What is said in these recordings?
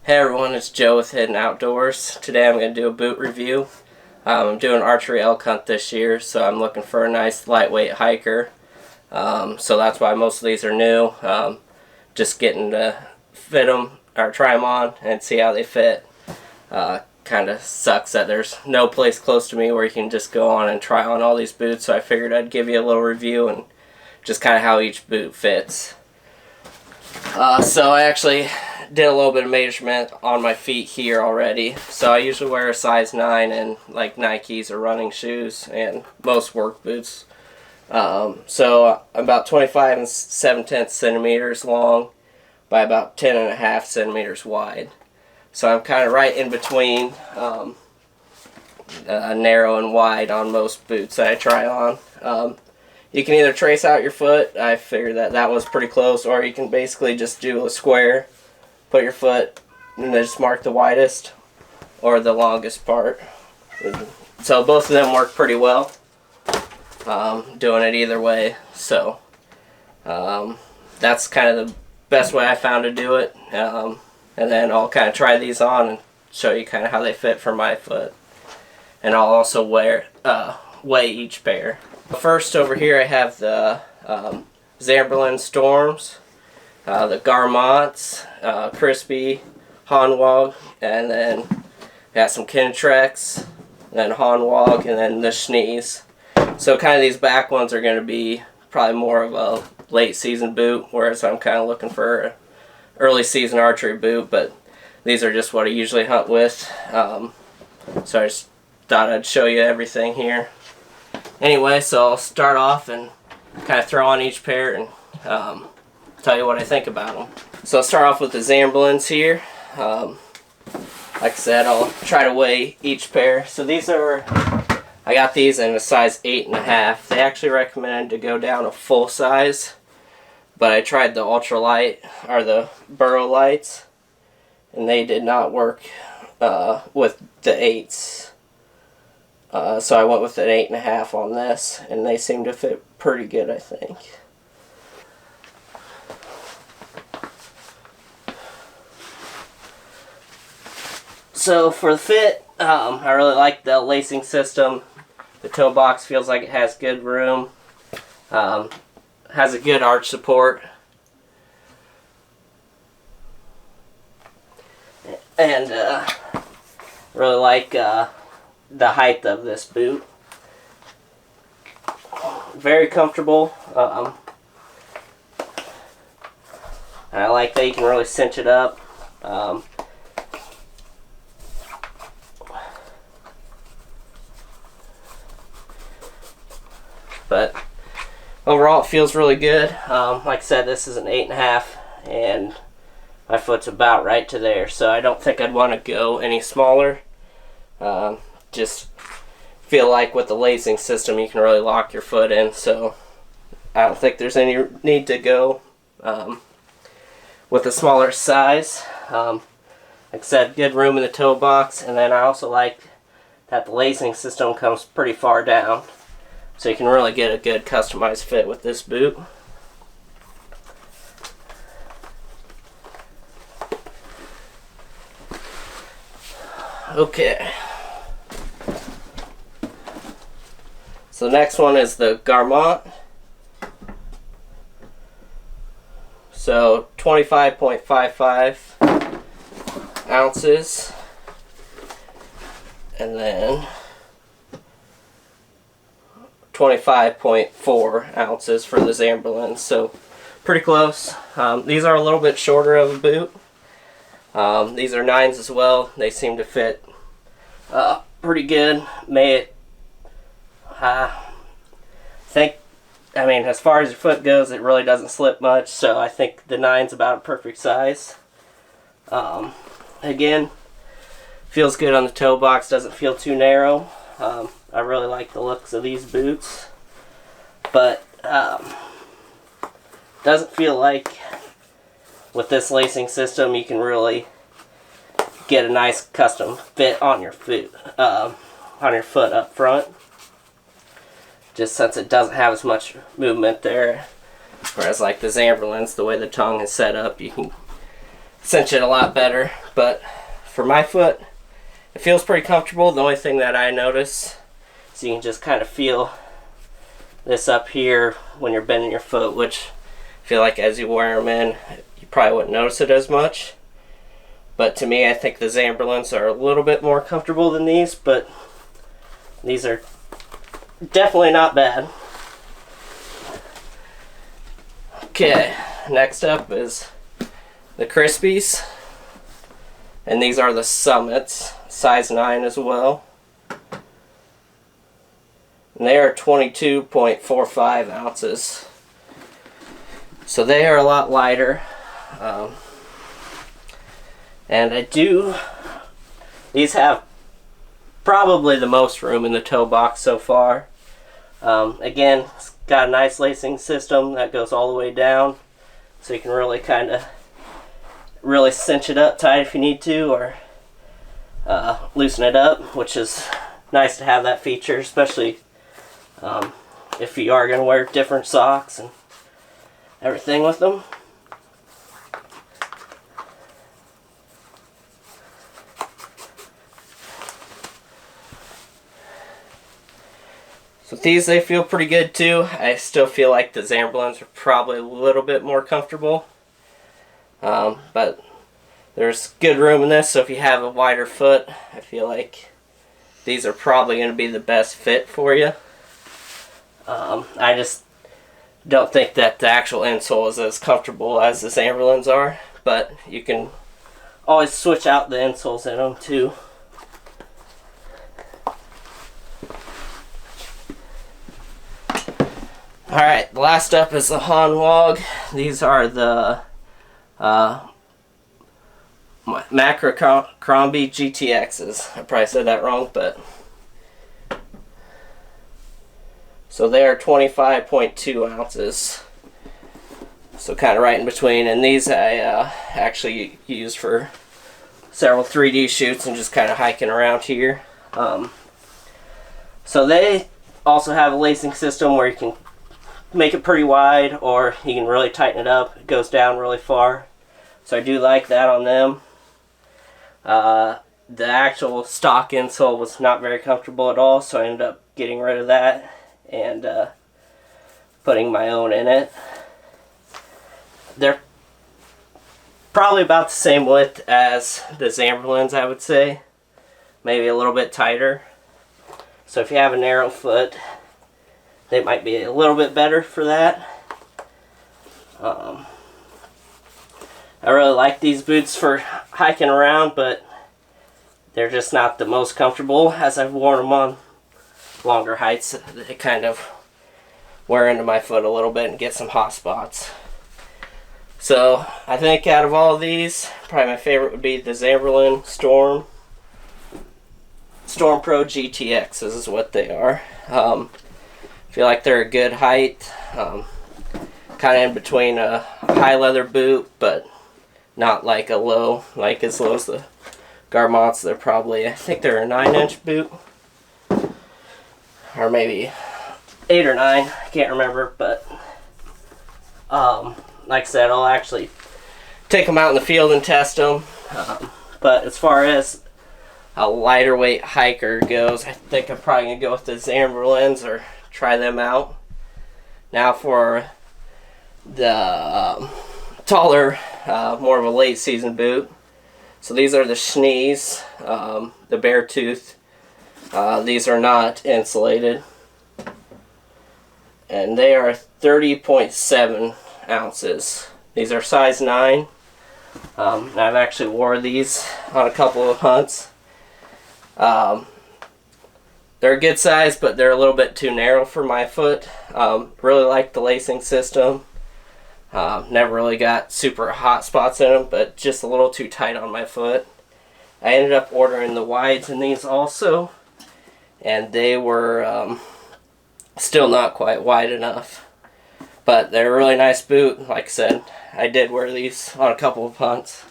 Hey everyone, it's Joe with Hidden Outdoors. Today I'm going to do a boot review. I'm doing archery elk hunt this year, so I'm looking for a nice lightweight hiker. So that's why most of these are new. Just getting to fit them or try them on and see how they fit. Kind of sucks that there's no place close to me where you can just go on and try on all these boots, so I figured I'd give you a little review and just kind of how each boot fits. So I actually did a little bit of measurement on my feet here already. So I usually wear a size 9 in like Nikes or running shoes and most work boots. So I'm about 25 and 7/10 centimeters long by about 10.5 centimeters wide. So I'm kind of right in between narrow and wide on most boots that I try on. You can either trace out your foot. I figured that was pretty close, or you can basically just do a square, put your foot, and then just mark the widest or the longest part. So both of them work pretty well. Doing it either way. So that's kind of the best way I found to do it. And then I'll kind of try these on and show you kind of how they fit for my foot. And I'll also weigh each pair. First over here I have the Zamberlan Storms, the Garmonts, Crispi, Hanwag, and then got some Kenetreks, then Hanwag, and then the schnees. So kind of these back ones are going to be probably more of a late season boot, whereas I'm kind of looking for an early season archery boot, but these are just what I usually hunt with. So I just thought I'd show you everything here. Anyway, so I'll start off and kind of throw on each pair and tell you what I think about them. So I'll start off with the Zamberlans here. Like I said, I'll try to weigh each pair. So these are, I got these in a size 8.5. They actually recommended to go down a full size, but I tried the ultralight or the burrow lights, and they did not work with the 8s. So I went with an 8.5 on this, and they seem to fit pretty good, I think. So for the fit, I really like the lacing system. The toe box feels like it has good room. Has a good arch support. And really like the height of this boot. Very comfortable. I like that you can really cinch it up. But overall it feels really good. Like I said, this is an 8.5 and my foot's about right to there, so I don't think I'd want to go any smaller. Just feel like with the lacing system you can really lock your foot in, so I don't think there's any need to go with a smaller size. Like I said, good room in the toe box, and then I also like that the lacing system comes pretty far down, so you can really get a good customized fit with this boot. Okay. So the next one is the Garmont. So 25.55 ounces. And then 25.4 ounces for the Zamberlan. So pretty close. These are a little bit shorter of a boot. These are 9s as well. They seem to fit pretty good. I mean, as far as your foot goes, it really doesn't slip much, so I think the 9's about a perfect size. Again, feels good on the toe box, doesn't feel too narrow. I really like the looks of these boots, but doesn't feel like with this lacing system you can really get a nice custom fit on your foot up front, just since it doesn't have as much movement there. Whereas like the Zamberlan's, the way the tongue is set up, you can cinch it a lot better. but for my foot, it feels pretty comfortable. The only thing that I notice is you can just kind of feel this up here when you're bending your foot, which I feel like as you wear them in, you probably wouldn't notice it as much. But to me, I think the Zamberlans are a little bit more comfortable than these, but these are definitely not bad. Okay, next up is the Crispis. And these are the Summits, size 9 as well. And they are 22.45 ounces. So they are a lot lighter. And these have probably the most room in the toe box so far. Again, it's got a nice lacing system that goes all the way down. So you can really kind of cinch it up tight if you need to, or loosen it up, which is nice to have that feature, especially if you are going to wear different socks and everything with them. So these, they feel pretty good too. I still feel like the Zamberlans are probably a little bit more comfortable. But there's good room in this, so if you have a wider foot, I feel like these are probably going to be the best fit for you. I just don't think that the actual insole is as comfortable as the Zamberlans are, but you can always switch out the insoles in them too. Alright, last up is the Hanwag. These are the Macrocrombie GTXs. I probably said that wrong, but so they are 25.2 ounces. So kind of right in between. And these I actually use for several 3D shoots and just kind of hiking around here. So they also have a lacing system where you can make it pretty wide, or you can really tighten it up. It goes down really far. So I do like that on them. The actual stock insole was not very comfortable at all, so I ended up getting rid of that and putting my own in it. They're probably about the same width as the Zamberlans, I would say. Maybe a little bit tighter. So if you have a narrow foot, they might be a little bit better for that. I really like these boots for hiking around, but they're just not the most comfortable. As I've worn them on longer heights, they kind of wear into my foot a little bit and get some hot spots. So I think out of all of these, probably my favorite would be the Zamberlan Storm Pro GTX is what they are. Feel like they're a good height, kind of in between a high leather boot, but not like a low, like as low as the Garmonts. They're probably, I think they're a 9-inch boot, or maybe 8 or 9, I can't remember, but like I said, I'll actually take them out in the field and test them. But as far as a lighter weight hiker goes, I think I'm probably going to go with the Zamberlans or try them out. Now for the taller, more of a late season boot. So these are the Schnees, the Bear Tooth. These are not insulated. And they are 30.7 ounces. These are size 9. I've actually wore these on a couple of hunts. They're a good size, but they're a little bit too narrow for my foot. Really like the lacing system. Never really got super hot spots in them, but just a little too tight on my foot. I ended up ordering the wides in these also, and they were still not quite wide enough. But they're a really nice boot. Like I said, I did wear these on a couple of hunts.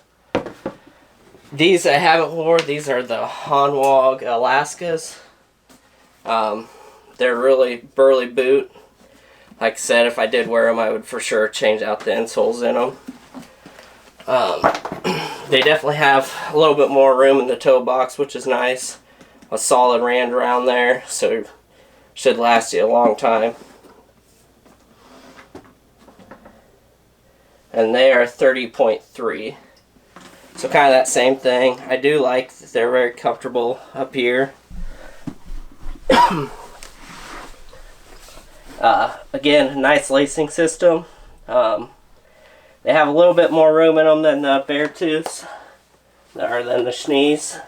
These I haven't worn. These are the Hanwag Alaskas. They're really burly boot. Like I said, if I did wear them, I would for sure change out the insoles in them. they definitely have a little bit more room in the toe box, which is nice. A solid rand around there, so should last you a long time. And they are 30.3. So kind of that same thing. I do like that they're very comfortable up here. Again, nice lacing system. They have a little bit more room in them than the Beartooths, or than the Schnees.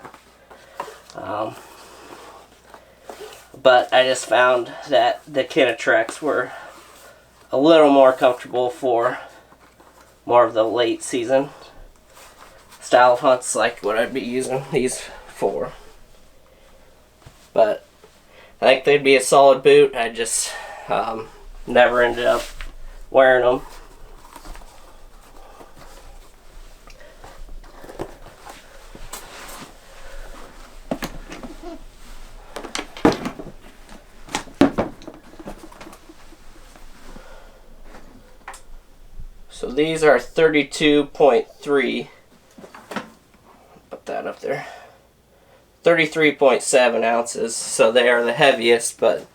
But I just found that the Kenetreks were a little more comfortable for more of the late season style of hunts, like what I'd be using these for. But I think they'd be a solid boot. I just never ended up wearing them. So these are 32.3. Put that up there. 33.7 ounces. So they are the heaviest, but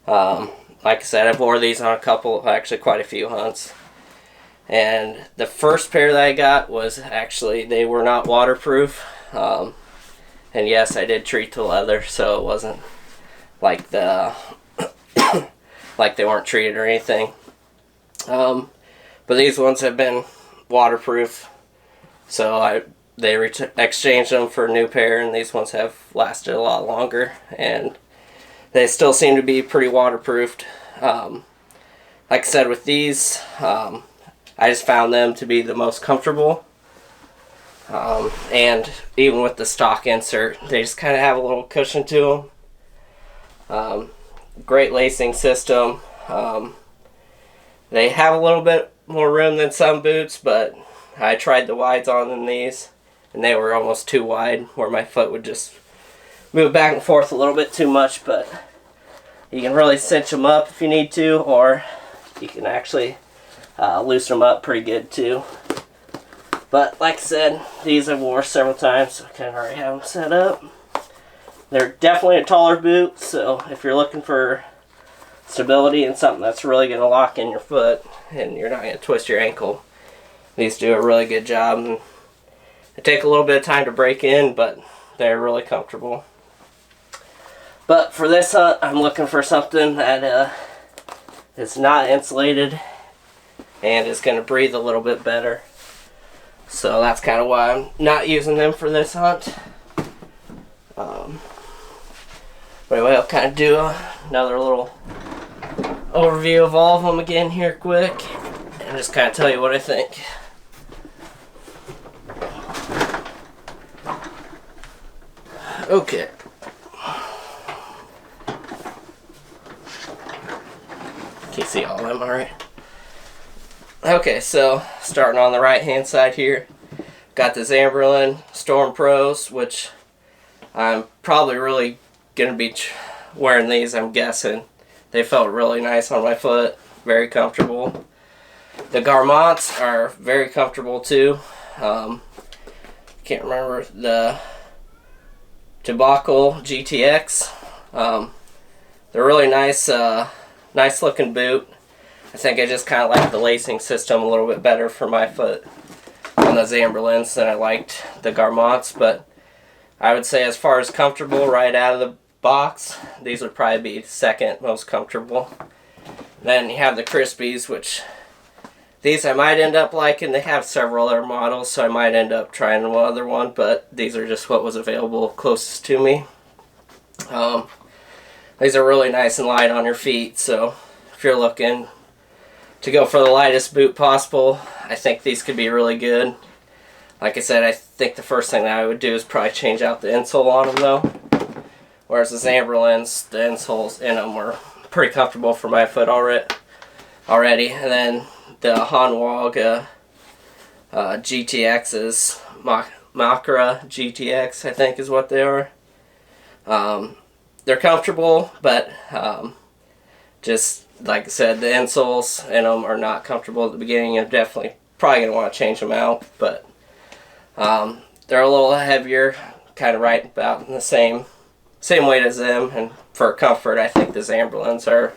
like I said, I've wore these on a couple, actually quite a few hunts. And the first pair that I got was actually, they were not waterproof. And yes, I did treat the leather, so it wasn't like the like they weren't treated or anything. But these ones have been waterproof, so they exchanged them for a new pair, and these ones have lasted a lot longer, and they still seem to be pretty waterproofed. Like I said, with these, I just found them to be the most comfortable, and even with the stock insert, they just kind of have a little cushion to them. Great lacing system. They have a little bit more room than some boots, but I tried the wides on in these, and they were almost too wide, where my foot would just move back and forth a little bit too much. But you can really cinch them up if you need to, or you can actually loosen them up pretty good too. But like I said, these I've wore several times, so I kind of already have them set up. They're definitely a taller boot, so if you're looking for stability and something that's really going to lock in your foot and you're not going to twist your ankle, these do a really good job. And they take a little bit of time to break in, but they're really comfortable. But for this hunt, I'm looking for something that is not insulated and is going to breathe a little bit better. So that's kind of why I'm not using them for this hunt. But anyway, I'll kind of do another little overview of all of them again here quick, and just kind of tell you what I think. Okay. Can you see all of them alright? Okay, so starting on the right hand side here, got the Zamberlan Storm Pros, which I'm probably really going to be wearing these, I'm guessing. They felt really nice on my foot, very comfortable. The Garmonts are very comfortable too. Can't remember the Tobacco GTX. They're really nice, nice looking boot. I think I just kind of like the lacing system a little bit better for my foot on the Zamberlans than I liked the Garmonts. But I would say as far as comfortable right out of the box, these would probably be second most comfortable. Then you have the Crispis, which these I might end up liking. They have several other models, so I might end up trying one other one, but these are just what was available closest to me. These are really nice and light on your feet, so if you're looking to go for the lightest boot possible, I think these could be really good. Like I said, I think the first thing that I would do is probably change out the insole on them though. Whereas the Zamberlans, the insoles in them were pretty comfortable for my foot already. And then the Hanwag GTXs, Makara GTX, I think is what they are. They're comfortable, but just like I said, the insoles in them are not comfortable at the beginning. You're definitely probably going to want to change them out. But They're a little heavier, kind of right about in the same weight as them, and for comfort, I think the Zamberlans are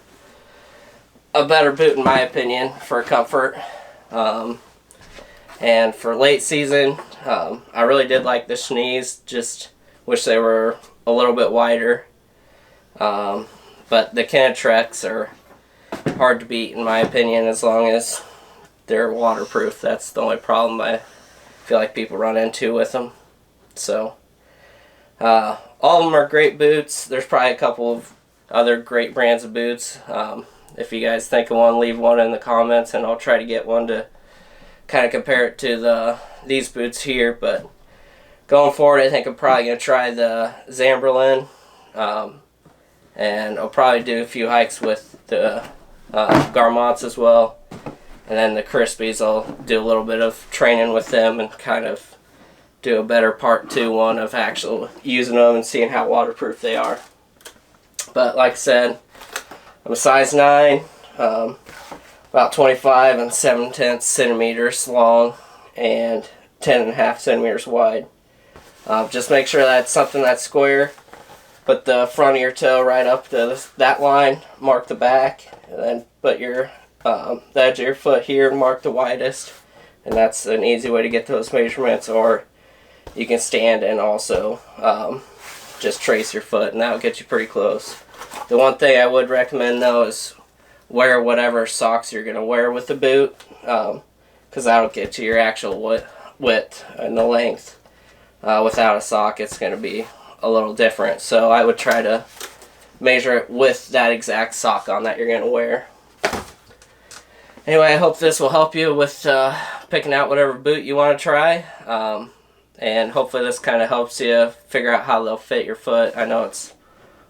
a better boot in my opinion for comfort. And for late season, I really did like the schnees, just wish they were a little bit wider. But the Kenetreks are hard to beat in my opinion, as long as they're waterproof. That's the only problem I feel like people run into with them. So all of them are great boots. There's probably a couple of other great brands of boots. If you guys think of one, leave one in the comments and I'll try to get one to kind of compare it to these boots here. But going forward, I think I'm probably going to try the Zamberlan, and I'll probably do a few hikes with the Garmonts as well. And then the Crispis, I'll do a little bit of training with them and kind of do a better part 2 one of actually using them and seeing how waterproof they are. But like I said, I'm a size 9, about 25 and 7/10 centimeters long and 10.5 centimeters wide. Just make sure that's something that's square. Put the front of your toe right up to that line, mark the back, and then put your the edge of your foot here and mark the widest. And that's an easy way to get those measurements. Or you can stand and also just trace your foot, and that'll get you pretty close. The one thing I would recommend though is wear whatever socks you're going to wear with the boot, because that'll get you your actual width and the length. Without a sock, it's going to be a little different. So I would try to measure it with that exact sock on that you're going to wear. Anyway, I hope this will help you with picking out whatever boot you want to try. And hopefully this kind of helps you figure out how they'll fit your foot. I know it's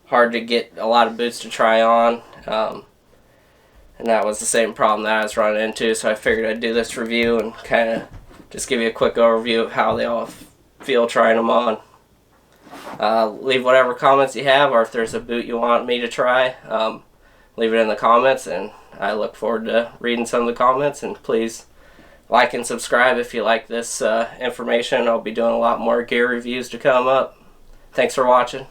hard to get a lot of boots to try on. And that was the same problem that I was running into. So I figured I'd do this review and kind of just give you a quick overview of how they all feel trying them on. Leave whatever comments you have, or if there's a boot you want me to try, leave it in the comments, and I look forward to reading some of the comments. And please like and subscribe if you like this information. I'll be doing a lot more gear reviews to come up. Thanks for watching.